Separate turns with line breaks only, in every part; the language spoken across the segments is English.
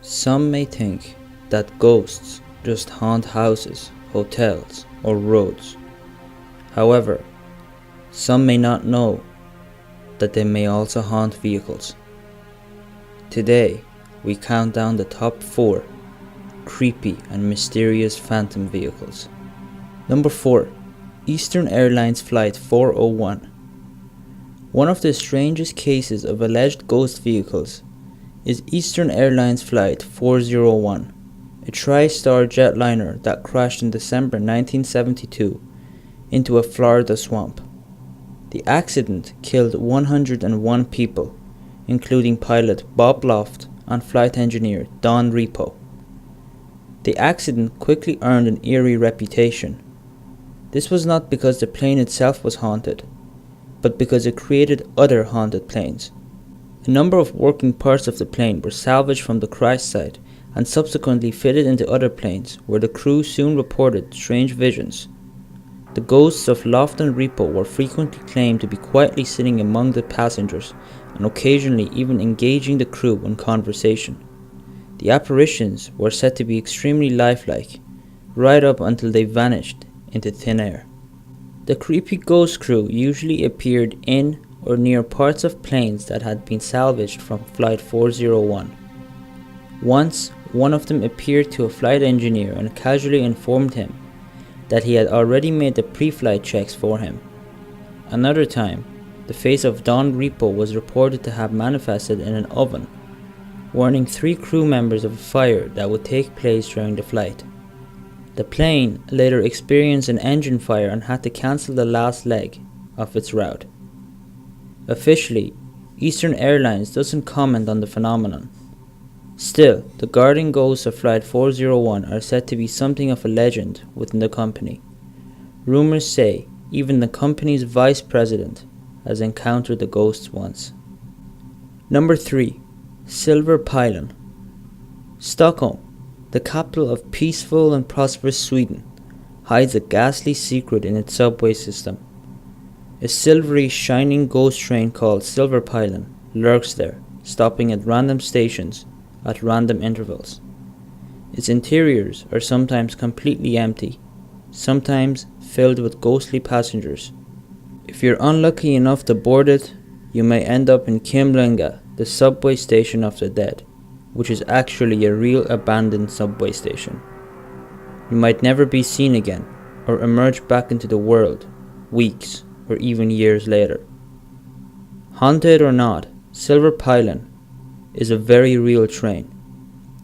Some may think that ghosts just haunt houses, hotels, or roads. However, some may not know that they may also haunt vehicles. Today, we count down the top 4 creepy and mysterious phantom vehicles. Number 4. Eastern Airlines Flight 401. One of the strangest cases of alleged ghost vehicles is Eastern Airlines Flight 401, a tri-star jetliner that crashed in December 1972 into a Florida swamp. The accident killed 101 people, including pilot Bob Loft and flight engineer Don Repo. The accident quickly earned an eerie reputation. This was not because the plane itself was haunted, but because it created other haunted planes. A number of working parts of the plane were salvaged from the crash site and subsequently fitted into other planes, where the crew soon reported strange visions. The ghosts of Loft and Repo were frequently claimed to be quietly sitting among the passengers and occasionally even engaging the crew in conversation. The apparitions were said to be extremely lifelike, right up until they vanished into thin air. The creepy ghost crew usually appeared in or near parts of planes that had been salvaged from Flight 401. Once, one of them appeared to a flight engineer and casually informed him that he had already made the pre-flight checks for him. Another time, the face of Don Repo was reported to have manifested in an oven, warning 3 crew members of a fire that would take place during the flight. The plane later experienced an engine fire and had to cancel the last leg of its route. Officially, Eastern Airlines doesn't comment on the phenomenon. Still, the guardian ghosts of Flight 401 are said to be something of a legend within the company. Rumors say even the company's vice president has encountered the ghosts once. Number 3. Silver Pilon. Stockholm, the capital of peaceful and prosperous Sweden, hides a ghastly secret in its subway system. A silvery, shining ghost train called Silver Pilon lurks there, stopping at random stations at random intervals. Its interiors are sometimes completely empty, sometimes filled with ghostly passengers. If you're unlucky enough to board it, you may end up in Kimlinga, the subway station of the dead, which is actually a real abandoned subway station. You might never be seen again, or emerge back into the world, weeks or even years later. Haunted or not, Silver Pilon is a very real train.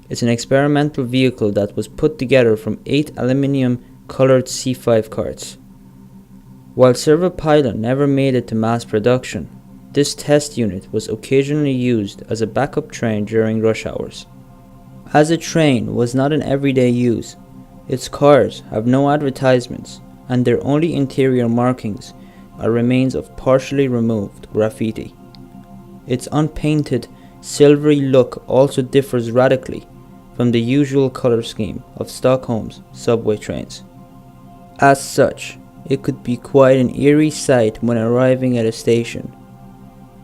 It's an experimental vehicle that was put together from 8 aluminium colored C5 carts. While Silver Pilon never made it to mass production, this test unit was occasionally used as a backup train during rush hours. As a train was not in everyday use, its cars have no advertisements, and their only interior markings are remains of partially removed graffiti. Its unpainted, silvery look also differs radically from the usual color scheme of Stockholm's subway trains. As such, it could be quite an eerie sight when arriving at a station.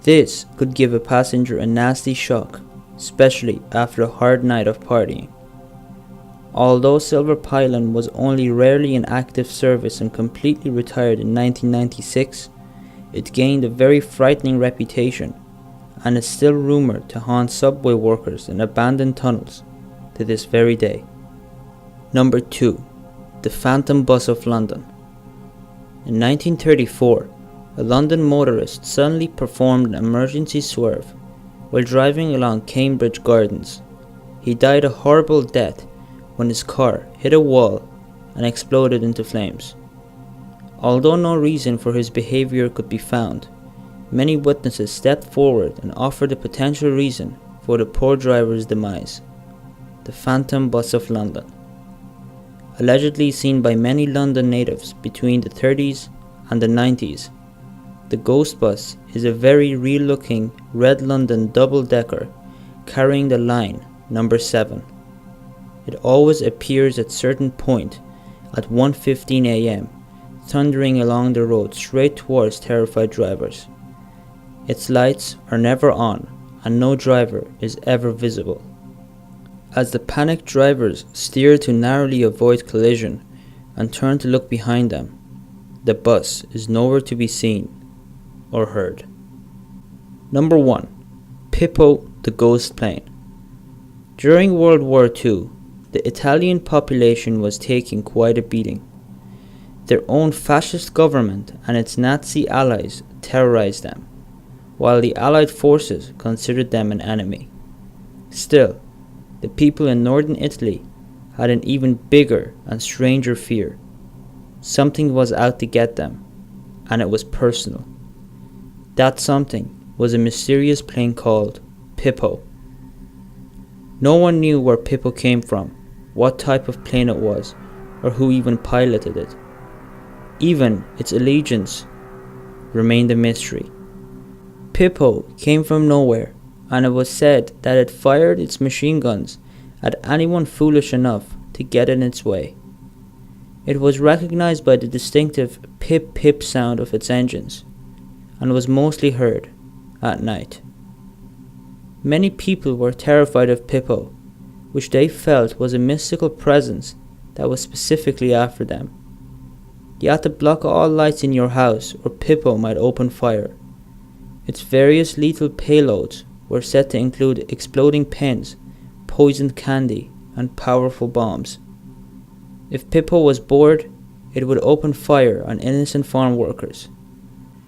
This could give a passenger a nasty shock, especially after a hard night of partying. Although Silver Pilon was only rarely in active service and completely retired in 1996, it gained a very frightening reputation and is still rumored to haunt subway workers in abandoned tunnels to this very day. Number 2. The Phantom Bus of London. In 1934, a London motorist suddenly performed an emergency swerve while driving along Cambridge Gardens. He died a horrible death when his car hit a wall and exploded into flames. Although no reason for his behavior could be found, many witnesses stepped forward and offered a potential reason for the poor driver's demise. The Phantom Bus of London. Allegedly seen by many London natives between the 30s and the 90s, the ghost bus is a very real-looking red London double-decker carrying the line number 7. It always appears at certain point at 1:15 a.m, thundering along the road straight towards terrified drivers. Its lights are never on and no driver is ever visible. As the panicked drivers steered to narrowly avoid collision and turned to look behind them, the bus is nowhere to be seen or heard. Number 1. Pippo the Ghost Plane. During World War II, the Italian population was taking quite a beating. Their own fascist government and its Nazi allies terrorized them, while the Allied forces considered them an enemy. Still, the people in northern Italy had an even bigger and stranger fear. Something was out to get them, and it was personal. That something was a mysterious plane called Pippo. No one knew where Pippo came from, what type of plane it was, or who even piloted it. Even its allegiance remained a mystery. Pippo came from nowhere, and it was said that it fired its machine guns at anyone foolish enough to get in its way. It was recognized by the distinctive pip-pip sound of its engines, and was mostly heard at night. Many people were terrified of Pippo, which they felt was a mystical presence that was specifically after them. You had to block all lights in your house or Pippo might open fire. Its various lethal payloads were said to include exploding pens, poisoned candy, and powerful bombs. If Pippo was bored, it would open fire on innocent farm workers.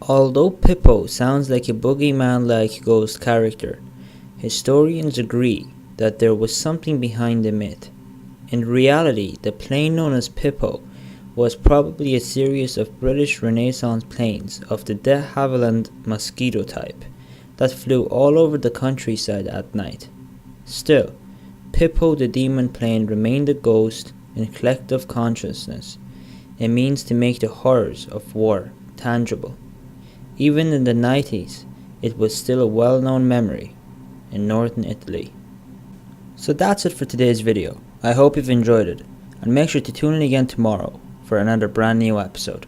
Although Pippo sounds like a boogeyman-like ghost character, historians agree that there was something behind the myth. In reality, the plane known as Pippo was probably a series of British Renaissance planes of the de Havilland Mosquito type that flew all over the countryside at night. Still, Pippo the demon plane remained a ghost in collective consciousness, a means to make the horrors of war tangible. Even in the 90s, it was still a well-known memory in northern Italy. So that's it for today's video. I hope you've enjoyed it, and make sure to tune in again tomorrow for another brand new episode.